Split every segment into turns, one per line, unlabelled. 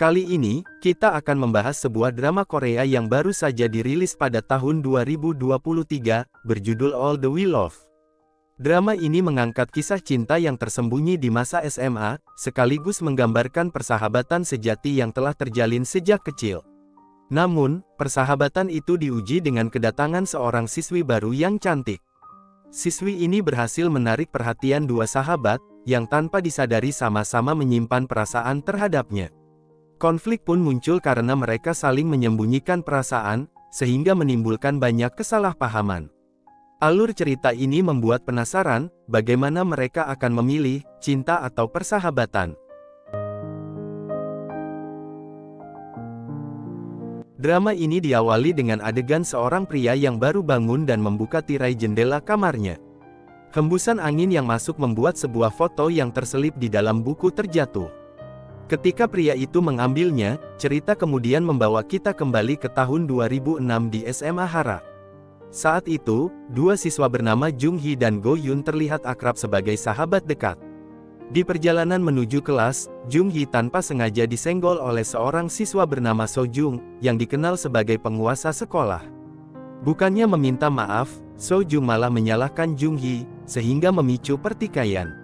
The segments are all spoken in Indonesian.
Kali ini, kita akan membahas sebuah drama Korea yang baru saja dirilis pada tahun 2023, berjudul All the We Love. Drama ini mengangkat kisah cinta yang tersembunyi di masa SMA, sekaligus menggambarkan persahabatan sejati yang telah terjalin sejak kecil. Namun, persahabatan itu diuji dengan kedatangan seorang siswi baru yang cantik. Siswi ini berhasil menarik perhatian dua sahabat, yang tanpa disadari sama-sama menyimpan perasaan terhadapnya. Konflik pun muncul karena mereka saling menyembunyikan perasaan, sehingga menimbulkan banyak kesalahpahaman. Alur cerita ini membuat penasaran, bagaimana mereka akan memilih, cinta atau persahabatan. Drama ini diawali dengan adegan seorang pria yang baru bangun dan membuka tirai jendela kamarnya. Hembusan angin yang masuk membuat sebuah foto yang terselip di dalam buku terjatuh. Ketika pria itu mengambilnya, cerita kemudian membawa kita kembali ke tahun 2006 di SMA Hara. Saat itu, dua siswa bernama Jung Hee dan Go Yoon terlihat akrab sebagai sahabat dekat. Di perjalanan menuju kelas, Jung Hee tanpa sengaja disenggol oleh seorang siswa bernama So Jung, yang dikenal sebagai penguasa sekolah. Bukannya meminta maaf, So Jung malah menyalahkan Jung Hee, sehingga memicu pertikaian.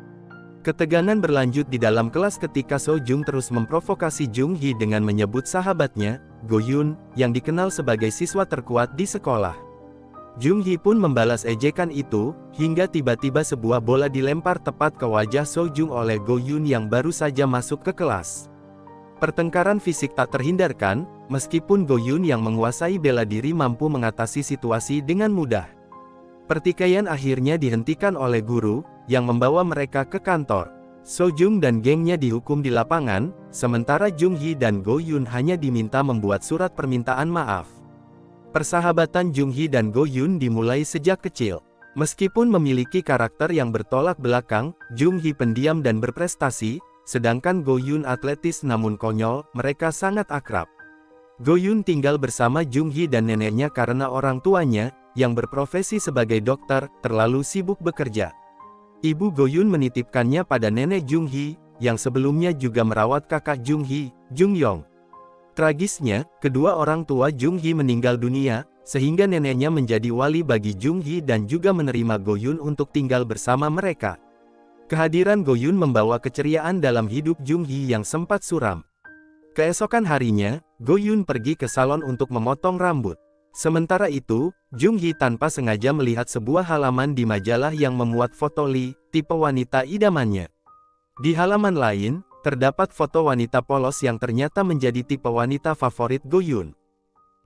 Ketegangan berlanjut di dalam kelas ketika So Jung terus memprovokasi Jung Hee dengan menyebut sahabatnya, Go Yoon, yang dikenal sebagai siswa terkuat di sekolah. Jung Hee pun membalas ejekan itu, hingga tiba-tiba sebuah bola dilempar tepat ke wajah So Jung oleh Go Yoon yang baru saja masuk ke kelas. Pertengkaran fisik tak terhindarkan, meskipun Go Yoon yang menguasai bela diri mampu mengatasi situasi dengan mudah. Pertikaian akhirnya dihentikan oleh guru, yang membawa mereka ke kantor. So Jung dan gengnya dihukum di lapangan, sementara Jung Hee dan Go Yoon hanya diminta membuat surat permintaan maaf. Persahabatan Jung Hee dan Go Yoon dimulai sejak kecil. Meskipun memiliki karakter yang bertolak belakang, Jung Hee pendiam dan berprestasi, sedangkan Go Yoon atletis namun konyol, mereka sangat akrab. Go Yoon tinggal bersama Jung Hee dan neneknya karena orang tuanya, yang berprofesi sebagai dokter, terlalu sibuk bekerja. Ibu Go Yoon menitipkannya pada nenek Jung Hee, yang sebelumnya juga merawat kakak Jung Hee, Jung Yong. Tragisnya, kedua orang tua Jung Hee meninggal dunia, sehingga neneknya menjadi wali bagi Jung Hee dan juga menerima Go Yoon untuk tinggal bersama mereka. Kehadiran Go Yoon membawa keceriaan dalam hidup Jung Hee yang sempat suram. Keesokan harinya, Go Yoon pergi ke salon untuk memotong rambut. Sementara itu, Jung Hee tanpa sengaja melihat sebuah halaman di majalah yang memuat foto Lee, tipe wanita idamannya. Di halaman lain, terdapat foto wanita polos yang ternyata menjadi tipe wanita favorit Go Yoon.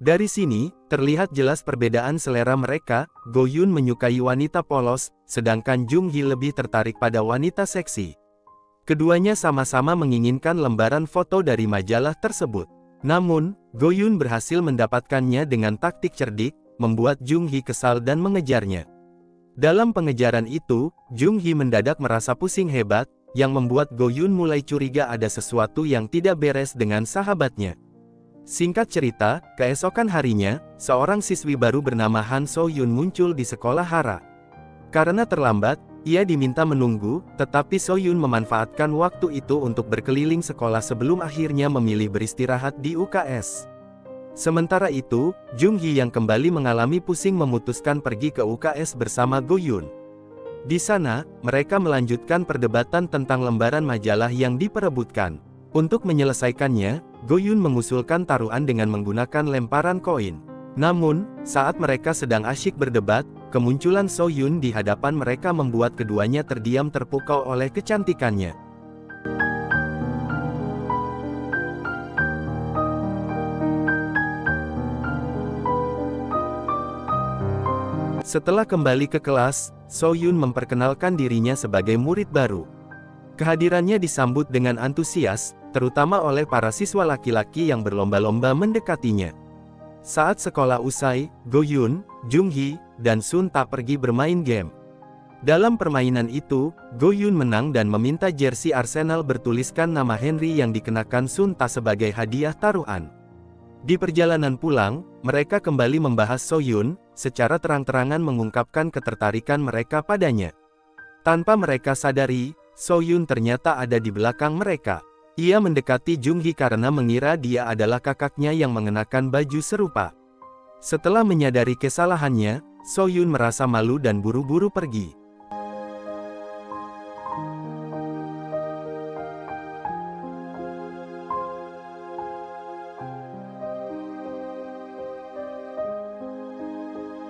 Dari sini, terlihat jelas perbedaan selera mereka. Go Yoon menyukai wanita polos, sedangkan Jung Hee lebih tertarik pada wanita seksi. Keduanya sama-sama menginginkan lembaran foto dari majalah tersebut. Namun, Go Yoon berhasil mendapatkannya dengan taktik cerdik, membuat Jung Hee kesal dan mengejarnya. Dalam pengejaran itu, Jung Hee mendadak merasa pusing hebat, yang membuat Go Yoon mulai curiga ada sesuatu yang tidak beres dengan sahabatnya. Singkat cerita, keesokan harinya, seorang siswi baru bernama Han So Yoon muncul di sekolah Hara. Karena terlambat, ia diminta menunggu, tetapi So Yoon memanfaatkan waktu itu untuk berkeliling sekolah sebelum akhirnya memilih beristirahat di UKS. Sementara itu, Jung Hee yang kembali mengalami pusing memutuskan pergi ke UKS bersama Go Yoon. Di sana, mereka melanjutkan perdebatan tentang lembaran majalah yang diperebutkan. Untuk menyelesaikannya, Go Yoon mengusulkan taruhan dengan menggunakan lemparan koin. Namun, saat mereka sedang asyik berdebat, kemunculan So Yoon di hadapan mereka membuat keduanya terdiam terpukau oleh kecantikannya. Setelah kembali ke kelas, So Yoon memperkenalkan dirinya sebagai murid baru. Kehadirannya disambut dengan antusias, terutama oleh para siswa laki-laki yang berlomba-lomba mendekatinya. Saat sekolah usai, Go Yoon, Jung Hee, dan Sun Tak pergi bermain game. Dalam permainan itu, Go Yoon menang dan meminta jersey Arsenal bertuliskan nama Henry yang dikenakan Sun Tak sebagai hadiah taruhan. Di perjalanan pulang, mereka kembali membahas So Yoon, secara terang-terangan mengungkapkan ketertarikan mereka padanya. Tanpa mereka sadari, So Yoon ternyata ada di belakang mereka. Ia mendekati Jung Hee karena mengira dia adalah kakaknya yang mengenakan baju serupa. Setelah menyadari kesalahannya, So Yoon merasa malu dan buru-buru pergi.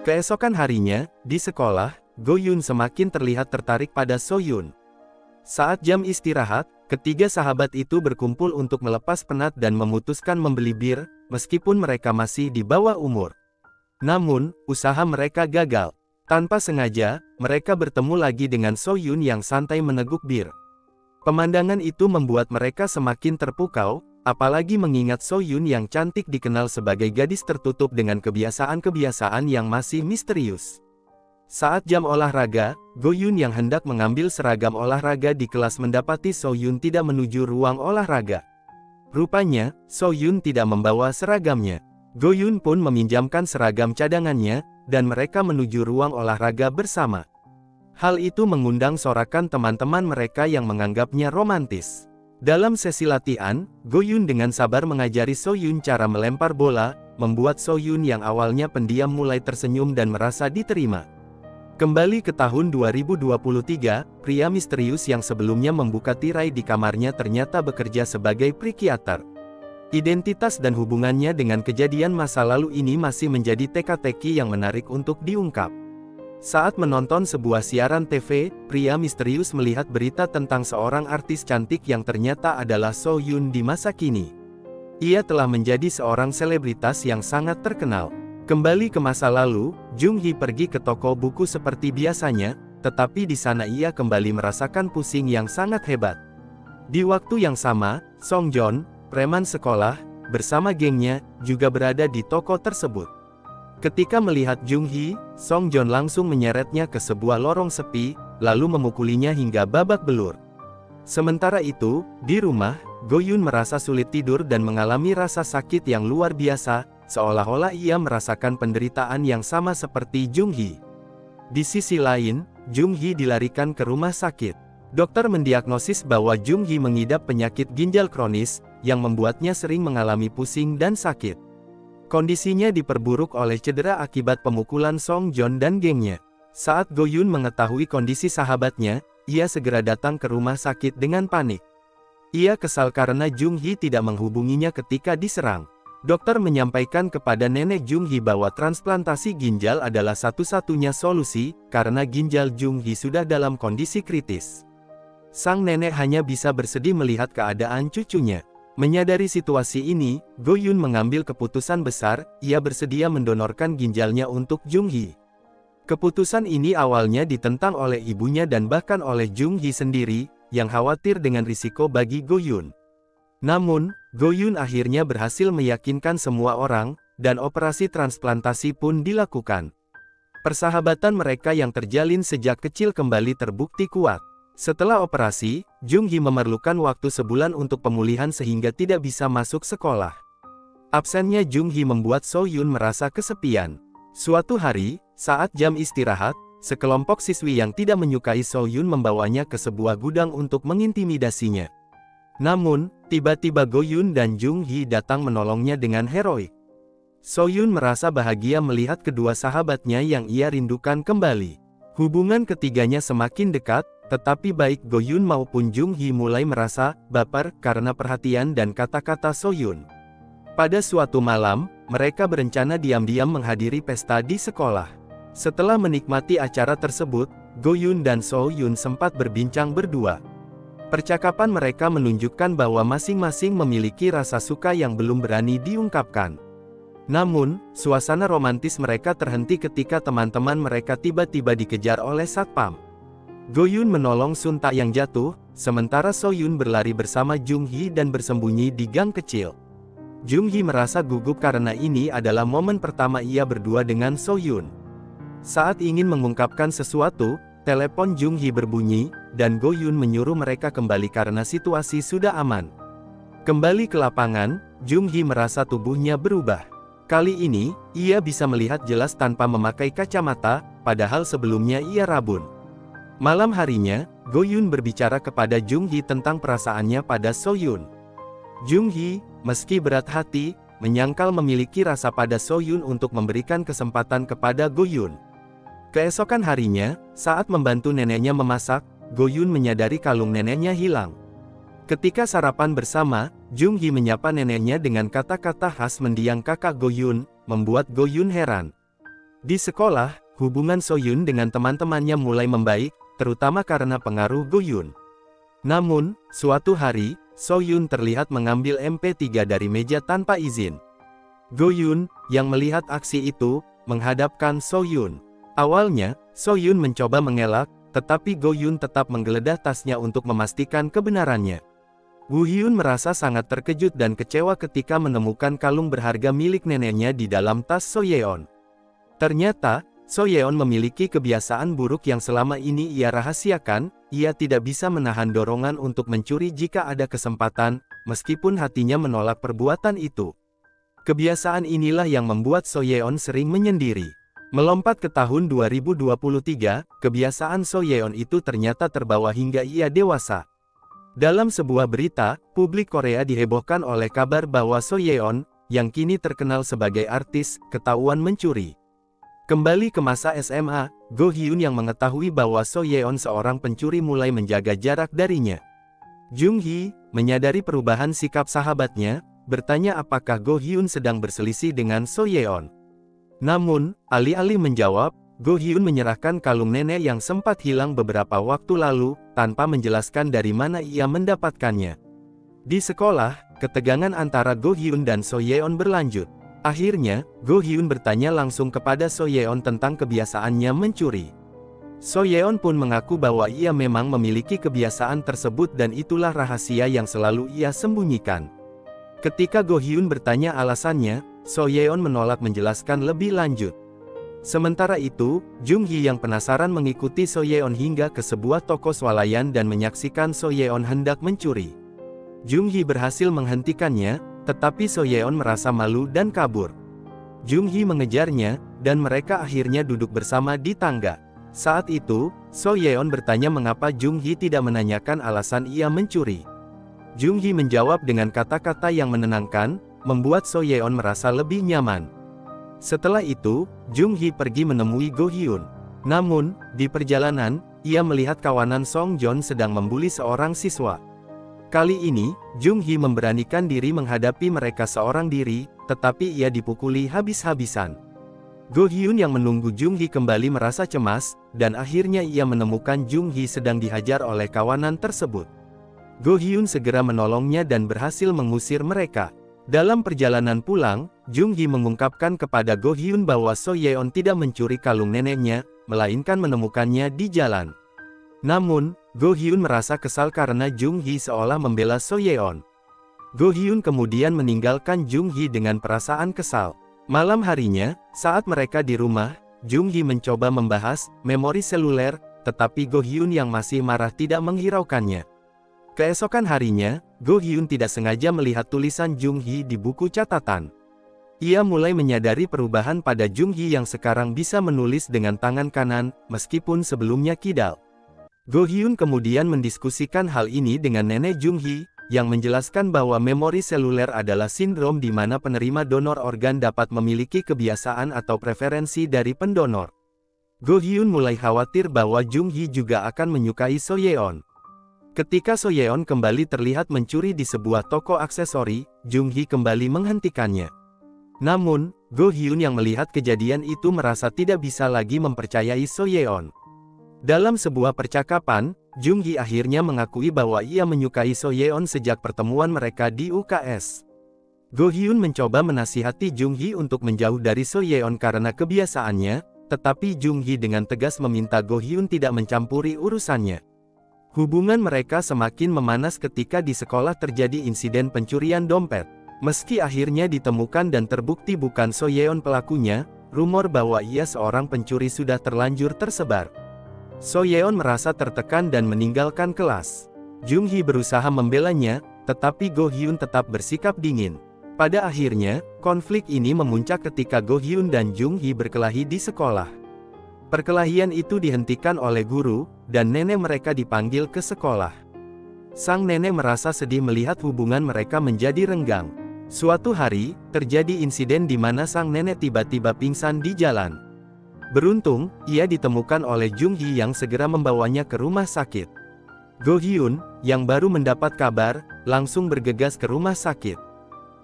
Keesokan harinya, di sekolah, Go Yoon semakin terlihat tertarik pada So Yoon. Saat jam istirahat, ketiga sahabat itu berkumpul untuk melepas penat dan memutuskan membeli bir, meskipun mereka masih di bawah umur. Namun, usaha mereka gagal. Tanpa sengaja, mereka bertemu lagi dengan So Yoon yang santai meneguk bir. Pemandangan itu membuat mereka semakin terpukau, apalagi mengingat So Yoon yang cantik dikenal sebagai gadis tertutup dengan kebiasaan-kebiasaan yang masih misterius. Saat jam olahraga, Go Yoon yang hendak mengambil seragam olahraga di kelas mendapati So Yoon tidak menuju ruang olahraga. Rupanya, So Yoon tidak membawa seragamnya. Go Yoon pun meminjamkan seragam cadangannya, dan mereka menuju ruang olahraga bersama. Hal itu mengundang sorakan teman-teman mereka yang menganggapnya romantis. Dalam sesi latihan, Go Yoon dengan sabar mengajari So Yoon cara melempar bola, membuat So Yoon yang awalnya pendiam mulai tersenyum dan merasa diterima. Kembali ke tahun 2023, pria misterius yang sebelumnya membuka tirai di kamarnya ternyata bekerja sebagai psikiater. Identitas dan hubungannya dengan kejadian masa lalu ini masih menjadi teka-teki yang menarik untuk diungkap. Saat menonton sebuah siaran TV, pria misterius melihat berita tentang seorang artis cantik yang ternyata adalah So Yoon di masa kini. Ia telah menjadi seorang selebritas yang sangat terkenal. Kembali ke masa lalu, Jung Hee pergi ke toko buku seperti biasanya, tetapi di sana ia kembali merasakan pusing yang sangat hebat. Di waktu yang sama, Song Joon, preman sekolah, bersama gengnya, juga berada di toko tersebut. Ketika melihat Jung Hee, Song Joon langsung menyeretnya ke sebuah lorong sepi, lalu memukulinya hingga babak belur. Sementara itu, di rumah, Go Yoon merasa sulit tidur dan mengalami rasa sakit yang luar biasa, seolah-olah ia merasakan penderitaan yang sama seperti Jung Hee. Di sisi lain, Jung Hee dilarikan ke rumah sakit. Dokter mendiagnosis bahwa Jung Hee mengidap penyakit ginjal kronis, yang membuatnya sering mengalami pusing dan sakit. Kondisinya diperburuk oleh cedera akibat pemukulan Song Joon dan gengnya. Saat Go Yoon mengetahui kondisi sahabatnya, ia segera datang ke rumah sakit dengan panik. Ia kesal karena Jung Hee tidak menghubunginya ketika diserang. Dokter menyampaikan kepada nenek Jung Hee bahwa transplantasi ginjal adalah satu-satunya solusi, karena ginjal Jung Hee sudah dalam kondisi kritis. Sang nenek hanya bisa bersedih melihat keadaan cucunya. Menyadari situasi ini, Go Yoon mengambil keputusan besar, ia bersedia mendonorkan ginjalnya untuk Jung Hee. Keputusan ini awalnya ditentang oleh ibunya dan bahkan oleh Jung Hee sendiri, yang khawatir dengan risiko bagi Go Yoon. Namun, Go Yoon akhirnya berhasil meyakinkan semua orang, dan operasi transplantasi pun dilakukan. Persahabatan mereka yang terjalin sejak kecil kembali terbukti kuat. Setelah operasi, Jung Hee memerlukan waktu sebulan untuk pemulihan sehingga tidak bisa masuk sekolah. Absennya Jung Hee membuat So Yoon merasa kesepian. Suatu hari, saat jam istirahat, sekelompok siswi yang tidak menyukai So Yoon membawanya ke sebuah gudang untuk mengintimidasinya. Namun, tiba-tiba Go Yoon dan Jung Hee datang menolongnya dengan heroik. So Yoon merasa bahagia melihat kedua sahabatnya yang ia rindukan kembali. Hubungan ketiganya semakin dekat, tetapi baik Go Yoon maupun Jung Hee mulai merasa baper karena perhatian dan kata-kata So Yoon. Pada suatu malam, mereka berencana diam-diam menghadiri pesta di sekolah. Setelah menikmati acara tersebut, Go Yoon dan So Yoon sempat berbincang berdua. Percakapan mereka menunjukkan bahwa masing-masing memiliki rasa suka yang belum berani diungkapkan. Namun, suasana romantis mereka terhenti ketika teman-teman mereka tiba-tiba dikejar oleh satpam. Go Yoon menolong Sun Ta yang jatuh, sementara So Yoon berlari bersama Jung Hee dan bersembunyi di gang kecil. Jung Hee merasa gugup karena ini adalah momen pertama ia berdua dengan So Yoon. Saat ingin mengungkapkan sesuatu, telepon Jung Hee berbunyi, dan Go Yoon menyuruh mereka kembali karena situasi sudah aman. Kembali ke lapangan, Jung Hee merasa tubuhnya berubah. Kali ini, ia bisa melihat jelas tanpa memakai kacamata, padahal sebelumnya ia rabun. Malam harinya, Go Yoon berbicara kepada Jung Hee tentang perasaannya pada So Yoon. Jung Hee, meski berat hati, menyangkal memiliki rasa pada So Yoon untuk memberikan kesempatan kepada Go Yoon. Keesokan harinya, saat membantu neneknya memasak, Go Yoon menyadari kalung neneknya hilang. Ketika sarapan bersama, Jung Hee menyapa neneknya dengan kata-kata khas mendiang kakak Go Yoon, membuat Go Yoon heran. Di sekolah, hubungan So Yoon dengan teman-temannya mulai membaik, terutama karena pengaruh Go Yoon. Namun, suatu hari, So Yoon terlihat mengambil MP3 dari meja tanpa izin. Go Yoon, yang melihat aksi itu, menghadapkan So Yoon. Awalnya, So Yoon mencoba mengelak, tetapi Go Yoon tetap menggeledah tasnya untuk memastikan kebenarannya. Woo Hyun merasa sangat terkejut dan kecewa ketika menemukan kalung berharga milik neneknya di dalam tas So Yeon. Ternyata, So Yeon memiliki kebiasaan buruk yang selama ini ia rahasiakan. Ia tidak bisa menahan dorongan untuk mencuri jika ada kesempatan, meskipun hatinya menolak perbuatan itu. Kebiasaan inilah yang membuat So Yeon sering menyendiri. Melompat ke tahun 2023, kebiasaan So Yeon itu ternyata terbawa hingga ia dewasa. Dalam sebuah berita, publik Korea dihebohkan oleh kabar bahwa So Yeon, yang kini terkenal sebagai artis, ketahuan mencuri. Kembali ke masa SMA, Go Hyun yang mengetahui bahwa So Yeon seorang pencuri mulai menjaga jarak darinya. Jung Hee, menyadari perubahan sikap sahabatnya, bertanya apakah Go Hyun sedang berselisih dengan So Yeon. Namun, alih-alih menjawab, Go Hyun menyerahkan kalung nenek yang sempat hilang beberapa waktu lalu, tanpa menjelaskan dari mana ia mendapatkannya. Di sekolah, ketegangan antara Go Hyun dan So Yeon berlanjut. Akhirnya, Go Hyun bertanya langsung kepada So Yeon tentang kebiasaannya mencuri. So Yeon pun mengaku bahwa ia memang memiliki kebiasaan tersebut dan itulah rahasia yang selalu ia sembunyikan. Ketika Go Hyun bertanya alasannya, So Yeon menolak menjelaskan lebih lanjut. Sementara itu, Jung Hee yang penasaran mengikuti So Yeon hingga ke sebuah toko swalayan dan menyaksikan So Yeon hendak mencuri. Jung Hee berhasil menghentikannya, tetapi So Yeon merasa malu dan kabur. Jung Hee mengejarnya, dan mereka akhirnya duduk bersama di tangga. Saat itu, So Yeon bertanya mengapa Jung Hee tidak menanyakan alasan ia mencuri. Jung Hee menjawab dengan kata-kata yang menenangkan, membuat So Yeon merasa lebih nyaman. Setelah itu, Jung Hee pergi menemui Go Hyun. Namun, di perjalanan, ia melihat kawanan Song Joon sedang membuli seorang siswa. Kali ini, Jung Hee memberanikan diri menghadapi mereka seorang diri, tetapi ia dipukuli habis-habisan. Go Hyun yang menunggu Jung Hee kembali merasa cemas, dan akhirnya ia menemukan Jung Hee sedang dihajar oleh kawanan tersebut. Go Hyun segera menolongnya dan berhasil mengusir mereka. Dalam perjalanan pulang, Jung Hee mengungkapkan kepada Go Hyun bahwa So Yeon tidak mencuri kalung neneknya, melainkan menemukannya di jalan. Namun, Go Hyun merasa kesal karena Jung Hee seolah membela So Yeon. Go Hyun kemudian meninggalkan Jung Hee dengan perasaan kesal. Malam harinya, saat mereka di rumah, Jung Hee mencoba membahas memori seluler, tetapi Go Hyun yang masih marah tidak menghiraukannya. Keesokan harinya, Go Hyun tidak sengaja melihat tulisan Jung Hee di buku catatan. Ia mulai menyadari perubahan pada Jung Hee yang sekarang bisa menulis dengan tangan kanan, meskipun sebelumnya kidal. Go Hyun kemudian mendiskusikan hal ini dengan nenek Jung Hee, yang menjelaskan bahwa memori seluler adalah sindrom di mana penerima donor organ dapat memiliki kebiasaan atau preferensi dari pendonor. Go Hyun mulai khawatir bahwa Jung Hee juga akan menyukai So Yeon. Ketika So Yeon kembali terlihat mencuri di sebuah toko aksesori, Jung Hee kembali menghentikannya. Namun, Go Hyun yang melihat kejadian itu merasa tidak bisa lagi mempercayai So Yeon. Dalam sebuah percakapan, Jung Hee akhirnya mengakui bahwa ia menyukai So Yeon sejak pertemuan mereka di UKS. Go Hyun mencoba menasihati Jung Hee untuk menjauh dari So Yeon karena kebiasaannya, tetapi Jung Hee dengan tegas meminta Go Hyun tidak mencampuri urusannya. Hubungan mereka semakin memanas ketika di sekolah terjadi insiden pencurian dompet. Meski akhirnya ditemukan dan terbukti bukan So Yeon pelakunya, rumor bahwa ia seorang pencuri sudah terlanjur tersebar. So Yeon merasa tertekan dan meninggalkan kelas. Jung Hee berusaha membelanya, tetapi Go Hyun tetap bersikap dingin. Pada akhirnya, konflik ini memuncak ketika Go Hyun dan Jung Hee berkelahi di sekolah. Perkelahian itu dihentikan oleh guru, dan nenek mereka dipanggil ke sekolah. Sang nenek merasa sedih melihat hubungan mereka menjadi renggang. Suatu hari, terjadi insiden di mana sang nenek tiba-tiba pingsan di jalan. Beruntung, ia ditemukan oleh Jung Hee yang segera membawanya ke rumah sakit. Go Hyun, yang baru mendapat kabar, langsung bergegas ke rumah sakit.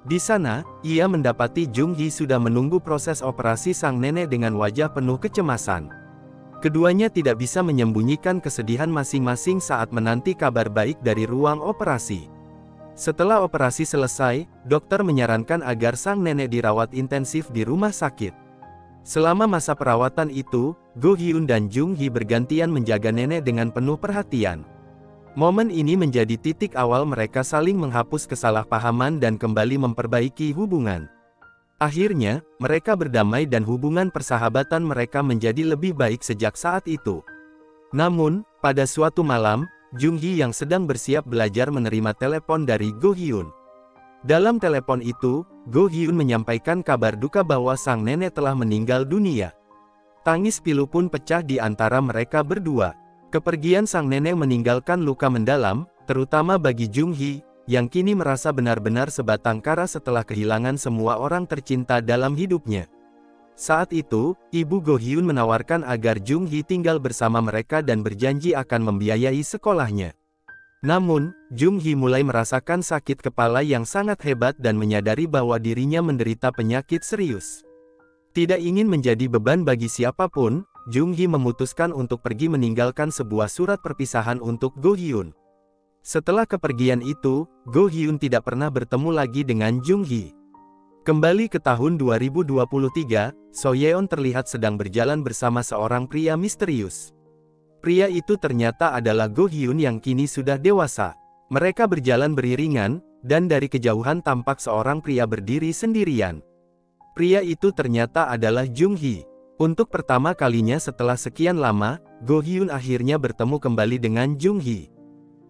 Di sana, ia mendapati Jung Hee sudah menunggu proses operasi sang nenek dengan wajah penuh kecemasan. Keduanya tidak bisa menyembunyikan kesedihan masing-masing saat menanti kabar baik dari ruang operasi. Setelah operasi selesai, dokter menyarankan agar sang nenek dirawat intensif di rumah sakit. Selama masa perawatan itu, Go Hyun dan Jung Hee bergantian menjaga nenek dengan penuh perhatian. Momen ini menjadi titik awal mereka saling menghapus kesalahpahaman dan kembali memperbaiki hubungan. Akhirnya, mereka berdamai dan hubungan persahabatan mereka menjadi lebih baik sejak saat itu. Namun, pada suatu malam, Jung Hee yang sedang bersiap belajar menerima telepon dari Go Hyun. Dalam telepon itu, Go Hyun menyampaikan kabar duka bahwa sang nenek telah meninggal dunia. Tangis pilu pun pecah di antara mereka berdua. Kepergian sang nenek meninggalkan luka mendalam, terutama bagi Jung Hee, yang kini merasa benar-benar sebatang kara setelah kehilangan semua orang tercinta dalam hidupnya. Saat itu, ibu Go Hyun menawarkan agar Jung Hee tinggal bersama mereka dan berjanji akan membiayai sekolahnya. Namun, Jung Hee mulai merasakan sakit kepala yang sangat hebat dan menyadari bahwa dirinya menderita penyakit serius. Tidak ingin menjadi beban bagi siapapun, Jung Hee memutuskan untuk pergi meninggalkan sebuah surat perpisahan untuk Go Hyun. Setelah kepergian itu, Go Hyun tidak pernah bertemu lagi dengan Jung Hee. Kembali ke tahun 2023, So Yeon terlihat sedang berjalan bersama seorang pria misterius. Pria itu ternyata adalah Go Hyun yang kini sudah dewasa. Mereka berjalan beriringan, dan dari kejauhan tampak seorang pria berdiri sendirian. Pria itu ternyata adalah Jung Hee. Untuk pertama kalinya setelah sekian lama, Go Hyun akhirnya bertemu kembali dengan Jung Hee.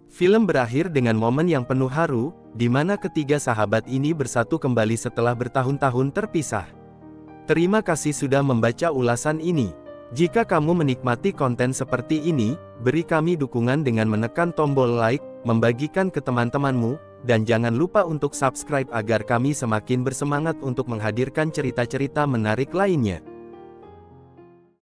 Film berakhir dengan momen yang penuh haru, di mana ketiga sahabat ini bersatu kembali setelah bertahun-tahun terpisah. Terima kasih sudah membaca ulasan ini. Jika kamu menikmati konten seperti ini, beri kami dukungan dengan menekan tombol like, membagikan ke teman-temanmu, dan jangan lupa untuk subscribe agar kami semakin bersemangat untuk menghadirkan cerita-cerita menarik lainnya.